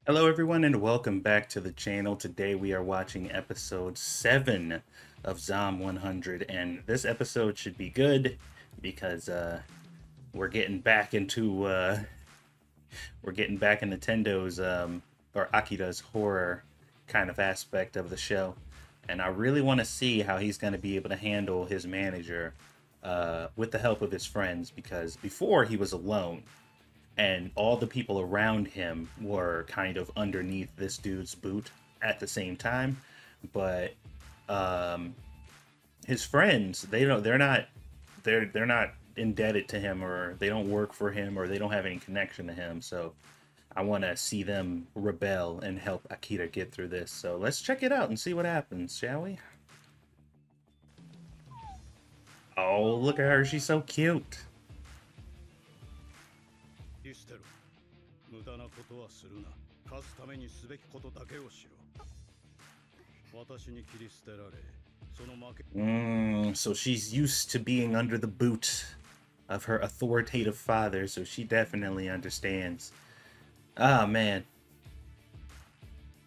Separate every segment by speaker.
Speaker 1: Hello everyone and welcome back to the channel. Today we are watching episode 7 of Zom 100, and this episode should be good because we're getting back into Nintendo's or Akira's horror kind of aspect of the show. And I really want to see how he's going to be able to handle his manager with the help of his friends, because before he was alone and all the people around him were kind of underneath this dude's boot at the same time. But um, his friends, they're not indebted to him, or they don't work for him, or they don't have any connection to him. So I want to see them rebel and help Akira get through this. So let's check it out and see what happens, shall we? Oh, look at her. She's so cute.
Speaker 2: リステロ、無駄なことはするな。勝つためにすべきことだけをしろ。私に切り捨てられ、その負け。
Speaker 1: So she's used to being under the boot of her authoritative father, so she definitely understands. Ah, man.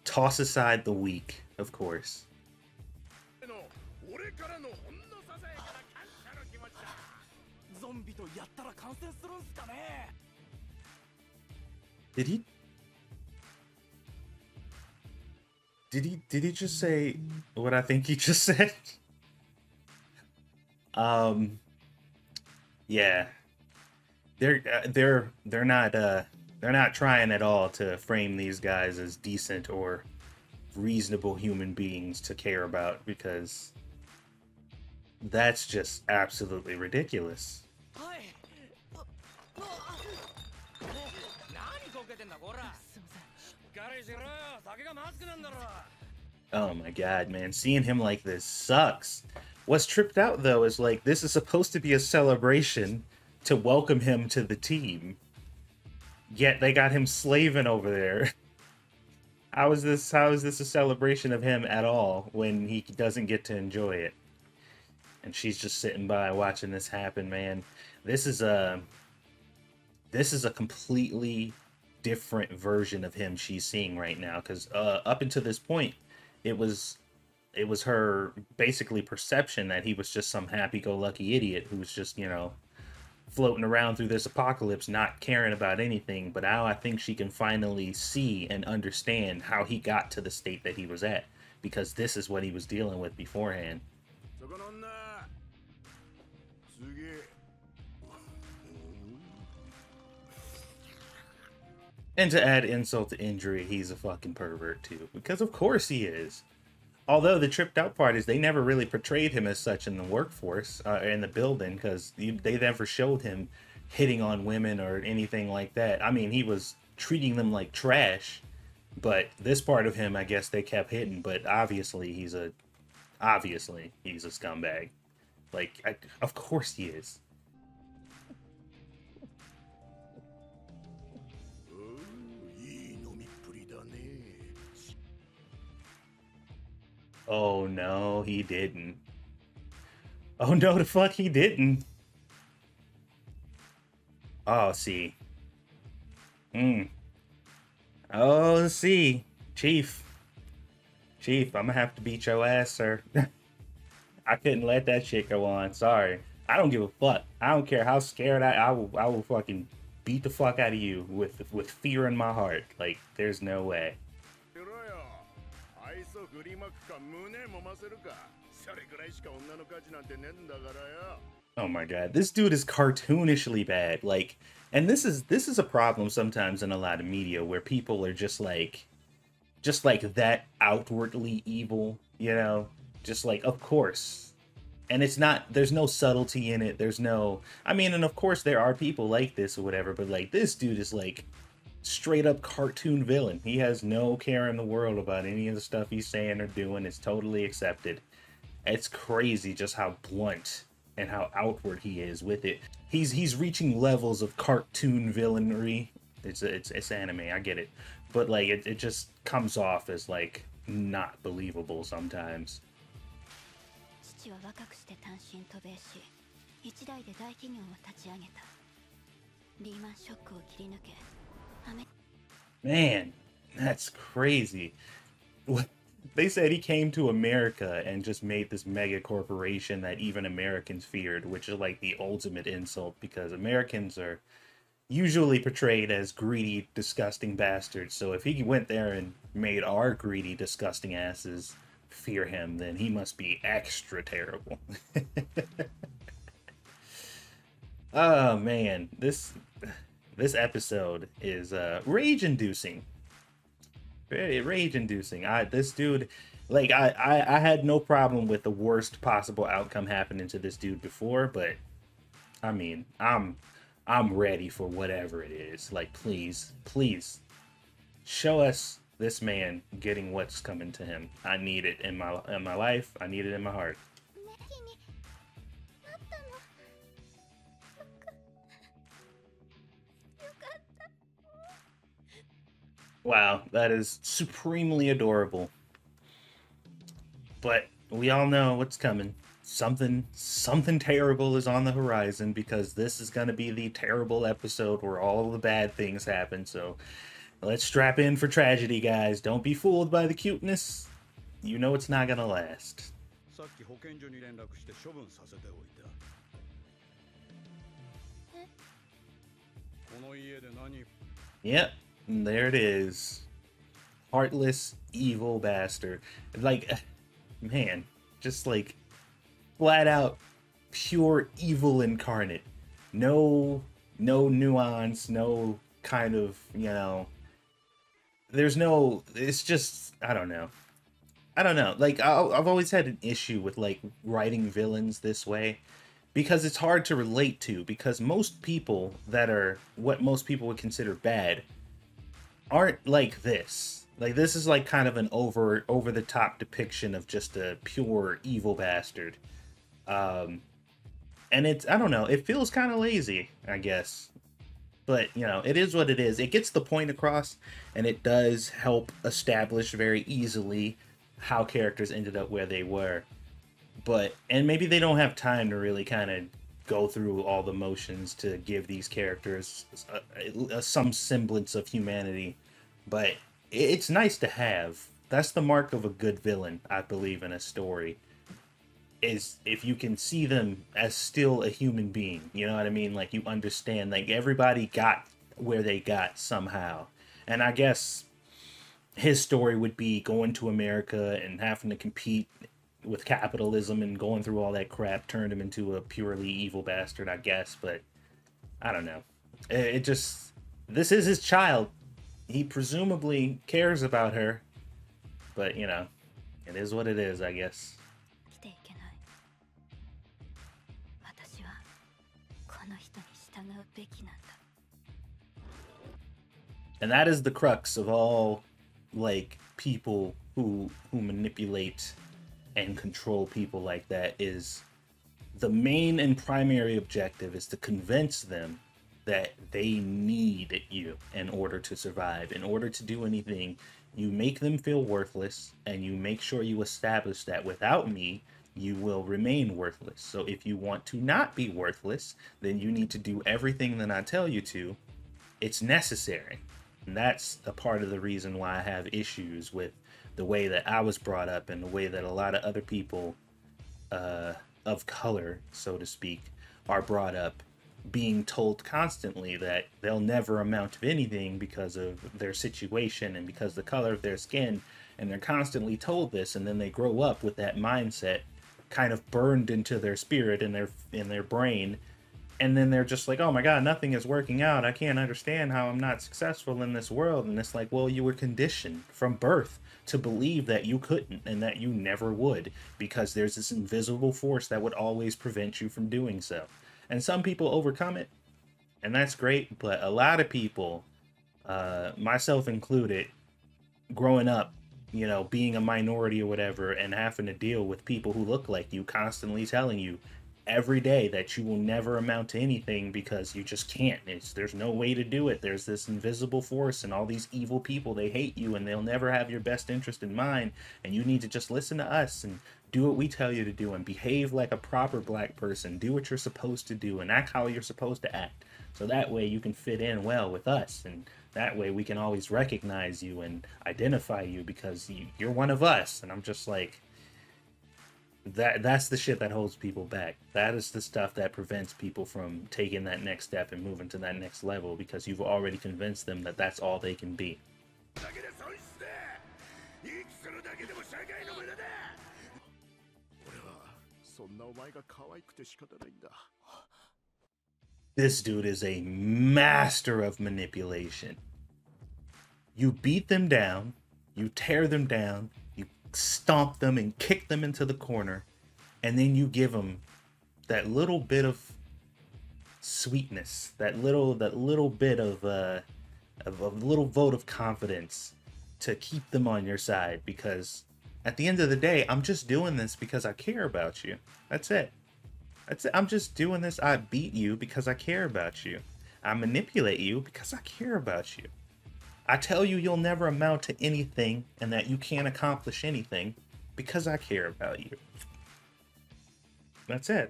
Speaker 1: Toss aside the weak, of course.
Speaker 2: 俺からのほんのささやかな感謝の気持ちだ。ゾンビとやったら感染するんすかね。
Speaker 1: Did he? Did he just say what I think he just said? Yeah. They're not trying at all to frame these guys as decent or reasonable human beings to care about, because that's just absolutely ridiculous. Oh my god, man. Seeing him like this sucks. What's tripped out, though, is like this is supposed to be a celebration to welcome him to the team. Yet they got him slaving over there. How is this a celebration of him at all when he doesn't get to enjoy it? And she's just sitting by watching this happen, man. This is a completely different version of him she's seeing right now, because up until this point it was her basically perception that he was just some happy-go-lucky idiot who was just, floating around through this apocalypse not caring about anything. But now I think she can finally see and understand how he got to the state that he was at, because this is what he was dealing with beforehand. And to add insult to injury, he's a fucking pervert too, because of course he is. Although the tripped out part is they never really portrayed him as such in the workforce, in the building, because they never showed him hitting on women or anything like that. I mean, he was treating them like trash, but this part of him, I guess they kept hitting. But obviously he's a scumbag. Like, of course he is. Oh no, he didn't. Oh no, the fuck he didn't. Oh, see. Oh, see. Chief. Chief, I'm gonna have to beat your ass, sir. I couldn't let that shit go on. Sorry. I don't give a fuck. I don't care how scared I will fucking beat the fuck out of you with fear in my heart. Like, there's no way. Oh my god, this dude is cartoonishly bad. Like, and this is a problem sometimes in a lot of media, where people are just like that outwardly evil, just like, of course. And it's not, there's no subtlety in it. There's no, I mean, and of course there are people like this or whatever, but like this dude is like straight up cartoon villain. He has no care in the world about any of the stuff he's saying or doing. It's totally accepted. It's crazy just how blunt and how outward he is with it. He's reaching levels of cartoon villainy. It's anime, I get it, but like it just comes off as like not believable sometimes. Man, That's crazy. What- They said he came to America and just made this mega corporation that even Americans feared, which is like the ultimate insult because Americans are usually portrayed as greedy, disgusting bastards. So if he went there and made our greedy, disgusting asses fear him, then he must be extra terrible. Oh man, this episode is rage inducing. Very rage inducing. This dude, like I had no problem with the worst possible outcome happening to this dude before, but I mean, I'm ready for whatever it is. Like please, please show us this man getting what's coming to him. I need it in my life. I need it in my heart. Wow, that is supremely adorable. But we all know what's coming. Something terrible is on the horizon because this is going to be the terrible episode where all the bad things happen. So let's strap in for tragedy, guys. Don't be fooled by the cuteness. You know it's not going to last.
Speaker 2: さっき保健所に連絡して処分させておいた。この家で何
Speaker 1: Yep, there it is. Heartless, evil bastard. Like, man, just like flat out pure evil incarnate. No nuance, no kind of, there's no, it's just, I don't know. Like, I've always had an issue with like writing villains this way because it's hard to relate to, because most people that are what most people would consider bad aren't like this. Like, this is like kind of an over the top depiction of just a pure evil bastard. And it's, I don't know, it feels kind of lazy, I guess. But, it is what it is. It gets the point across, and it does help establish very easily how characters ended up where they were. But, and maybe they don't have time to really kind of go through all the motions to give these characters some semblance of humanity. But it's nice to have. That's the mark of a good villain, I believe, in a story. Is if you can see them as still a human being. You know what I mean? Like, you understand, like, everybody got where they got somehow. And I guess his story would be going to America and having to compete with capitalism and going through all that crap turned him into a purely evil bastard, I guess. But I don't know. It just, this is his child. He presumably cares about her, but it is what it is, I guess. And that is the crux of all, like, people who manipulate and control people like that, is the main and primary objective is to convince them that they need you in order to survive. In order to do anything, you make them feel worthless, and you make sure you establish that without me, you will remain worthless. So if you want to not be worthless, then you need to do everything that I tell you to. It's necessary. And that's a part of the reason why I have issues with the way that I was brought up and the way that a lot of other people of color, so to speak, are brought up, being told constantly that they'll never amount to anything because of their situation and because of the color of their skin. And they're constantly told this, and then they grow up with that mindset kind of burned into their spirit and their brain. And then they're just like, oh my God, nothing is working out. I can't understand how I'm not successful in this world. And it's like, well, you were conditioned from birth to believe that you couldn't and that you never would, because there's this invisible force that would always prevent you from doing so. And some people overcome it, and that's great. But a lot of people, myself included, growing up, being a minority or whatever, and having to deal with people who look like you constantly telling you every day that you will never amount to anything because you just can't. There's no way to do it. There's this invisible force and all these evil people. They hate you and they'll never have your best interest in mind. And you need to just listen to us and do what we tell you to do and behave like a proper black person. Do what you're supposed to do and act how you're supposed to act. So that way you can fit in well with us. And That way we can always recognize you and identify you because you're one of us. And I'm just like, that's the shit that holds people back. That is the stuff that prevents people from taking that next step and moving to that next level, because you've already convinced them that that's all they can be. This dude is a master of manipulation. You beat them down, you tear them down, you stomp them and kick them into the corner, and then you give them that little bit of sweetness, that little bit of a little vote of confidence to keep them on your side, because at the end of the day, I'm just doing this because I care about you. That's it. That's it. I'm just doing this. I beat you because I care about you. I manipulate you because I care about you. I tell you you'll never amount to anything and that you can't accomplish anything because I care about you. That's it.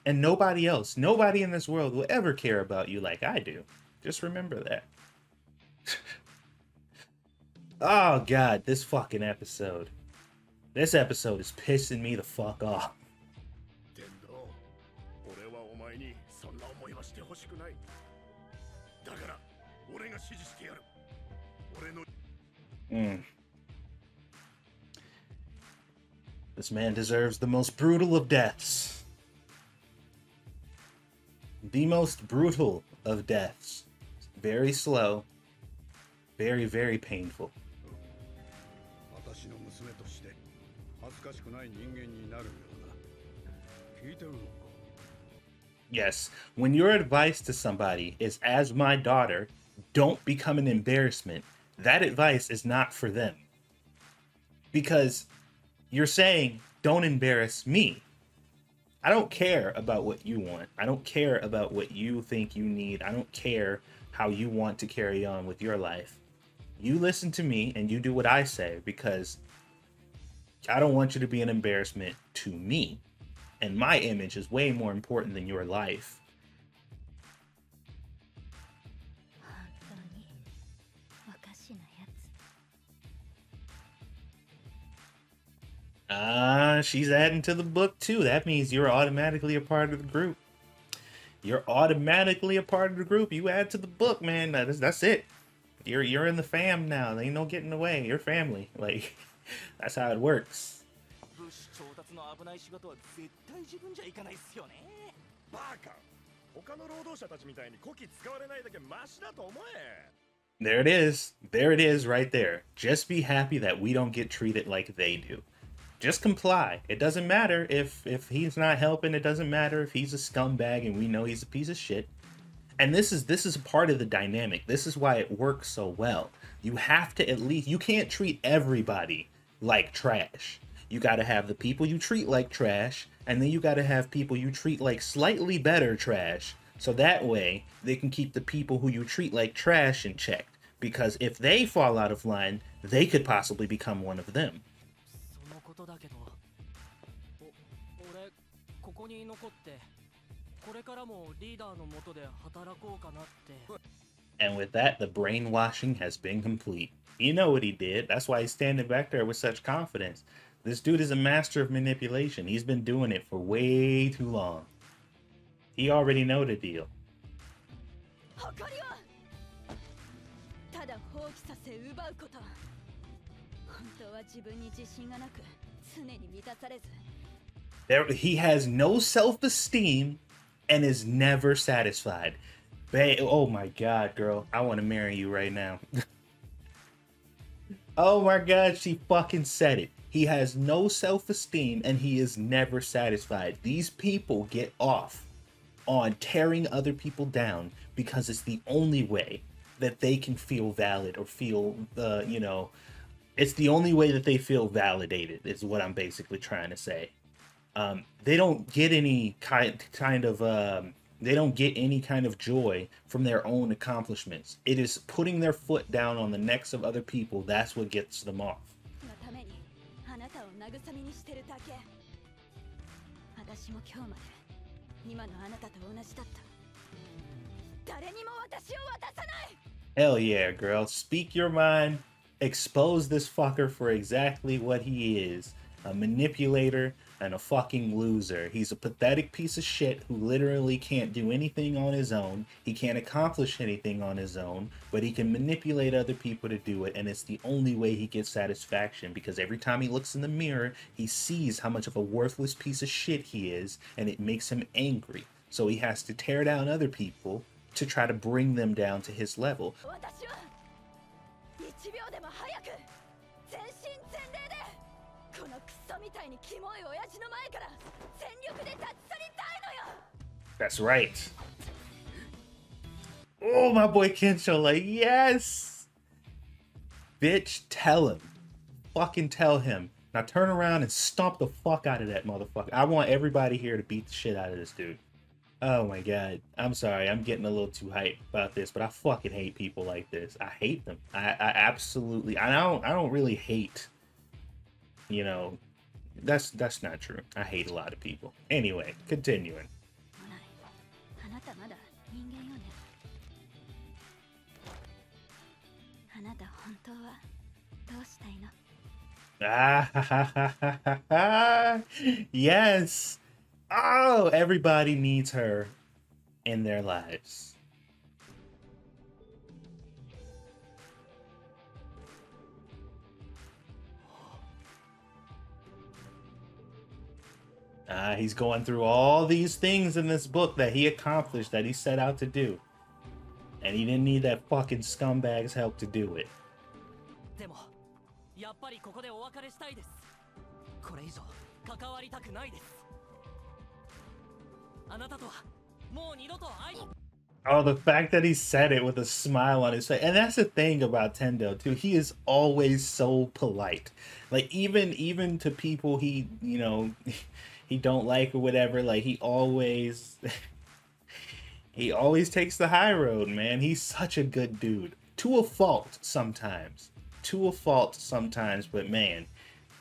Speaker 1: And nobody else, nobody in this world will ever care about you like I do. Just remember that. Oh God, this fucking episode. This episode is pissing me the fuck off. This man deserves the most brutal of deaths. The most brutal of deaths. Very slow. Very, very painful. Yes, when your advice to somebody is, as my daughter, don't become an embarrassment, that advice is not for them. Because you're saying, don't embarrass me. I don't care about what you want. I don't care about what you think you need. I don't care how you want to carry on with your life. You listen to me and you do what I say, because I don't want you to be an embarrassment to me. And my image is way more important than your life. She's adding to the book too. That means you're automatically a part of the group. You're automatically a part of the group. You add to the book, man. That's it. You're in the fam now. There ain't no getting away. You're family. Like, that's how it works. There it is. There it is right there. Just be happy that we don't get treated like they do. Just comply. It doesn't matter if he's not helping. It doesn't matter if he's a scumbag and we know he's a piece of shit. And this is a part of the dynamic. This is why it works so well. You have to you can't treat everybody like trash. You got to have the people you treat like trash, and then you got to have people you treat like slightly better trash, so that way they can keep the people who you treat like trash in check. Because if they fall out of line, they could possibly become one of them. And with that, the brainwashing has been complete. You know what he did. That's why he's standing back there with such confidence. This dude is a master of manipulation. He's been doing it for way too long. He already know the deal. He has no self-esteem and is never satisfied. Oh my God, girl. I want to marry you right now. Oh my God, she fucking said it. He has no self-esteem and he is never satisfied. These people get off on tearing other people down because it's the only way that they can feel valid or feel, it's the only way that they feel validated is what I'm basically trying to say. They don't get any they don't get any kind of joy from their own accomplishments. It is putting their foot down on the necks of other people. That's what gets them off. Hell yeah, girl. Speak your mind. Expose this fucker for exactly what he is. A manipulator and a fucking loser. He's a pathetic piece of shit who literally can't do anything on his own. He can't accomplish anything on his own, but he can manipulate other people to do it, and it's the only way he gets satisfaction, because every time he looks in the mirror, he sees how much of a worthless piece of shit he is, and it makes him angry. So he has to tear down other people to try to bring them down to his level. That's right. Oh, my boy Kensho, like, yes! Bitch, tell him. Fucking tell him. Now turn around and stomp the fuck out of that motherfucker. I want everybody here to beat the shit out of this dude. Oh my god. I'm sorry, I'm getting a little too hyped about this, but I fucking hate people like this. I hate them. I absolutely, I don't really hate, you know, that's not true. I hate a lot of people. Anyway, continuing. Ah, yes. Oh, everybody needs her in their lives. He's going through all these things in this book that he accomplished, that he set out to do. And he didn't need that fucking scumbag's help to do it. Oh, the fact that he said it with a smile on his face. And that's the thing about Tendo, too. He is always so polite. Like, even to people he, you know, he don't like or whatever, like, he always... he always takes the high road, man. He's such a good dude. To a fault, sometimes. To a fault, sometimes, but man...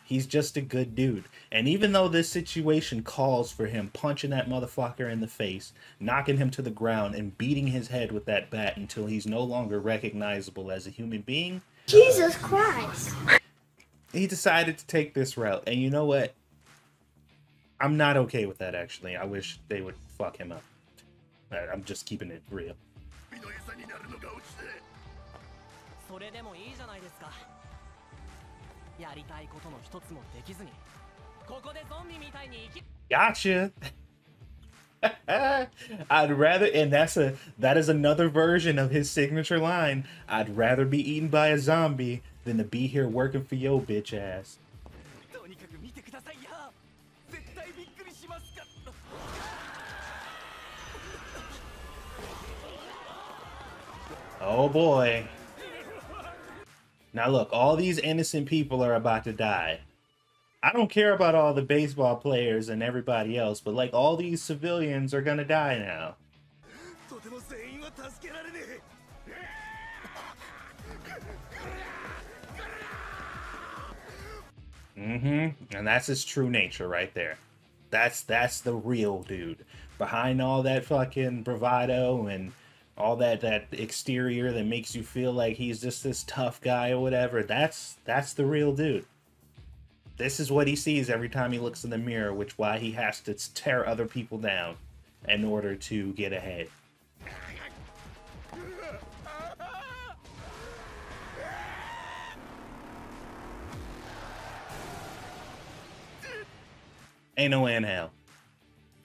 Speaker 1: he's just a good dude. And even though this situation calls for him punching that motherfucker in the face, knocking him to the ground, and beating his head with that bat until he's no longer recognizable as a human being...
Speaker 3: Jesus Christ!
Speaker 1: He decided to take this route. And you know what? I'm not okay with that, actually. I wish they would fuck him up. I'm just keeping it real. Gotcha. I'd rather, and that is another version of his signature line. I'd rather be eaten by a zombie than to be here working for your bitch ass. Oh boy. Now look, all these innocent people are about to die. I don't care about all the baseball players and everybody else, but like all these civilians are gonna die now. And that's his true nature right there. That's the real dude. Behind all that fucking bravado and all that exterior that makes you feel like he's just this tough guy or whatever, that's the real dude. This is what he sees every time he looks in the mirror, which why he has to tear other people down in order to get ahead. Ain't no way in hell.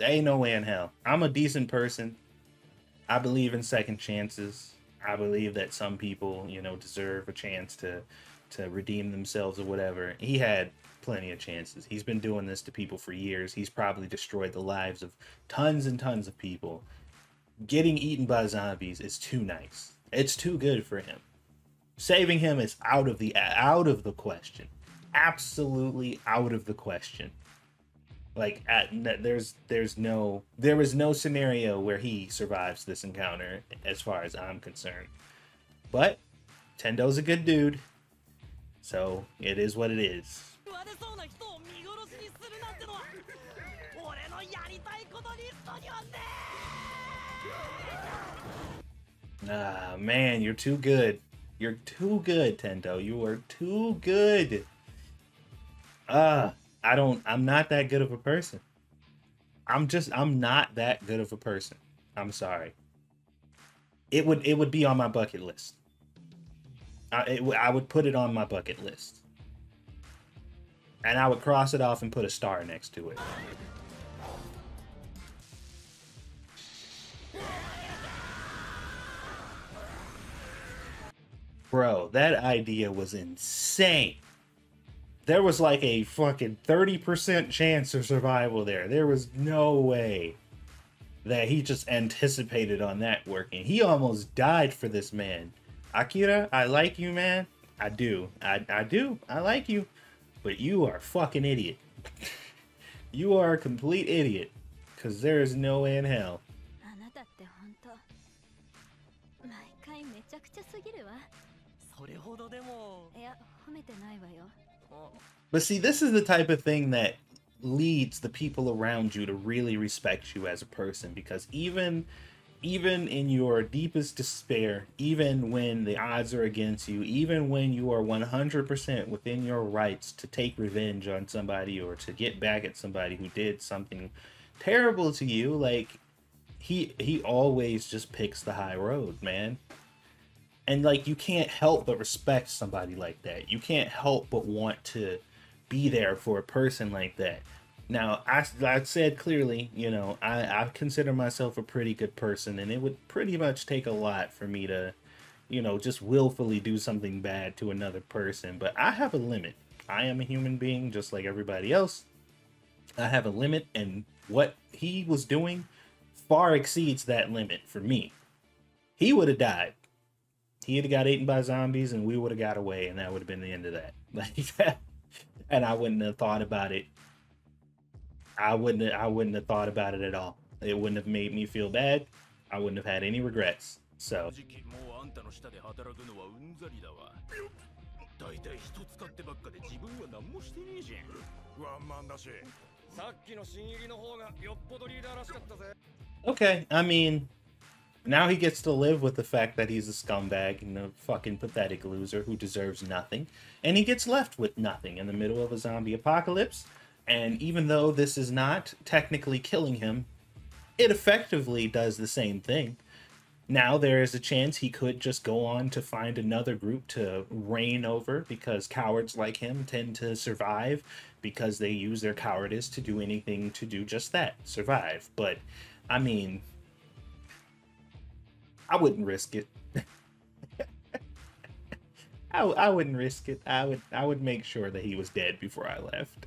Speaker 1: Ain't no way in hell. I'm a decent person. I believe in second chances. I believe that some people, you know, deserve a chance to redeem themselves or whatever. He had plenty of chances. He's been doing this to people for years. He's probably destroyed the lives of tons and tons of people. Getting eaten by zombies is too nice. It's too good for him. Saving him is out of the question. Absolutely out of the question. Like, there was no scenario where he survives this encounter, as far as I'm concerned. But Tendo's a good dude, so it is what it is. Ah, man, you're too good. You're too good, Tendo. You are too good. I'm not that good of a person. I'm not that good of a person. I'm sorry. It would be on my bucket list. I would put it on my bucket list. And I would cross it off and put a star next to it. Bro, that idea was insane. There was like a fucking 30% chance of survival there. There was no way that he just anticipated on that working. He almost died for this man. Akira, I like you, man. I do. I do. I like you. But you are a fucking idiot. You are a complete idiot. Because there is no way in hell. But see, this is the type of thing that leads the people around you to really respect you as a person, because even in your deepest despair, even when the odds are against you, even when you are 100% within your rights to take revenge on somebody or to get back at somebody who did something terrible to you, like he always just picks the high road, man. And like, you can't help but respect somebody like that. You can't help but want to be there for a person like that. Now, I said clearly, you know, I consider myself a pretty good person, and it would pretty much take a lot for me to, you know, just willfully do something bad to another person. But I have a limit. I am a human being just like everybody else. I have a limit, and what he was doing far exceeds that limit for me. He would have died. He'd have got eaten by zombies, and we would have got away, and that would have been the end of that. Like, and I wouldn't have thought about it. I wouldn't have thought about it at all. It wouldn't have made me feel bad. I wouldn't have had any regrets. So. Okay, I mean, now he gets to live with the fact that he's a scumbag and a fucking pathetic loser who deserves nothing. And he gets left with nothing in the middle of a zombie apocalypse. And even though this is not technically killing him, it effectively does the same thing. Now there is a chance he could just go on to find another group to reign over, because cowards like him tend to survive because they use their cowardice to do anything to do just that, survive. But, I mean, I wouldn't risk it. I wouldn't risk it. I would make sure that he was dead before I left.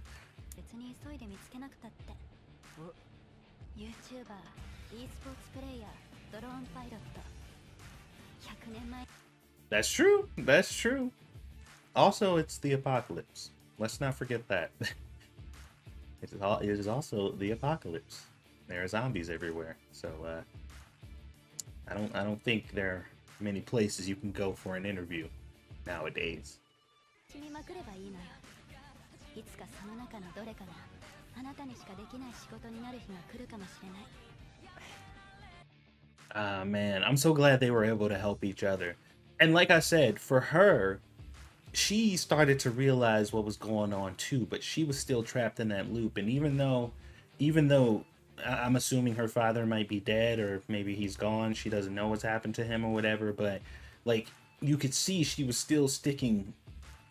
Speaker 1: That's true. That's true. Also, it's the apocalypse. Let's not forget that. It is also the apocalypse. There are zombies everywhere. So I don't think there are many places you can go for an interview nowadays. Man, I'm so glad they were able to help each other. And like I said, for her, she started to realize what was going on too, but she was still trapped in that loop. And even though I'm assuming her father might be dead, or maybe he's gone, she doesn't know what's happened to him or whatever, but like, you could see she was still sticking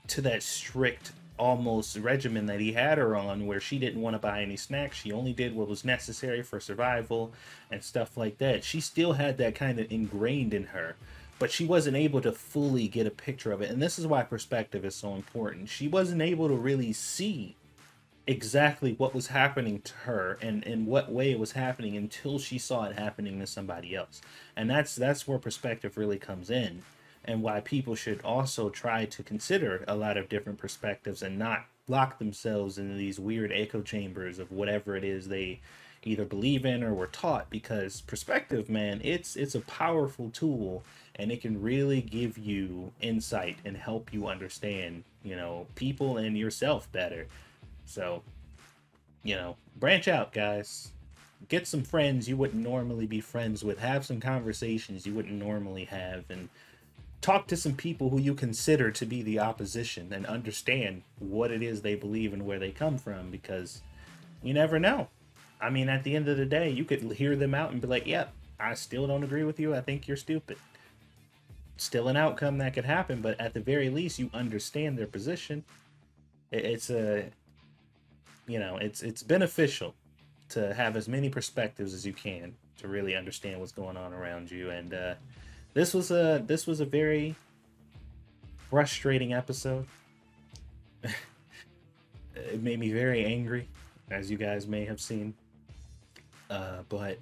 Speaker 1: to that strict almost regimen that he had her on, where she didn't want to buy any snacks. She only did what was necessary for survival and stuff like that. She still had that kind of ingrained in her, but she wasn't able to fully get a picture of it. And this is why perspective is so important. She wasn't able to really see exactly what was happening to her and in what way it was happening until she saw it happening to somebody else. And that's where perspective really comes in, and why people should also try to consider a lot of different perspectives and not lock themselves into these weird echo chambers of whatever it is they either believe in or were taught. Because perspective, man, it's a powerful tool, and it can really give you insight and help you understand, you know, people and yourself better. So, you know, branch out, guys. get some friends you wouldn't normally be friends with, have some conversations you wouldn't normally have, and talk to some people who you consider to be the opposition and understand what it is they believe and where they come from, because you never know. I mean, at the end of the day, you could hear them out and be like, yep, I still don't agree with you. I think you're stupid. Still an outcome that could happen, but at the very least, you understand their position. It's it's beneficial to have as many perspectives as you can to really understand what's going on around you. And this was a very frustrating episode. It made me very angry, as you guys may have seen. But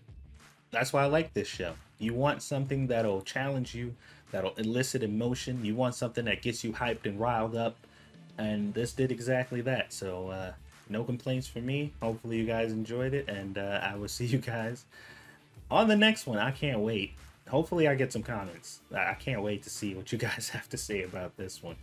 Speaker 1: that's why I like this show. You want something that'll challenge you, that'll elicit emotion. You want something that gets you hyped and riled up. And this did exactly that. So no complaints from me. Hopefully you guys enjoyed it. And I will see you guys on the next one. I can't wait. Hopefully I get some comments. I can't wait to see what you guys have to say about this one.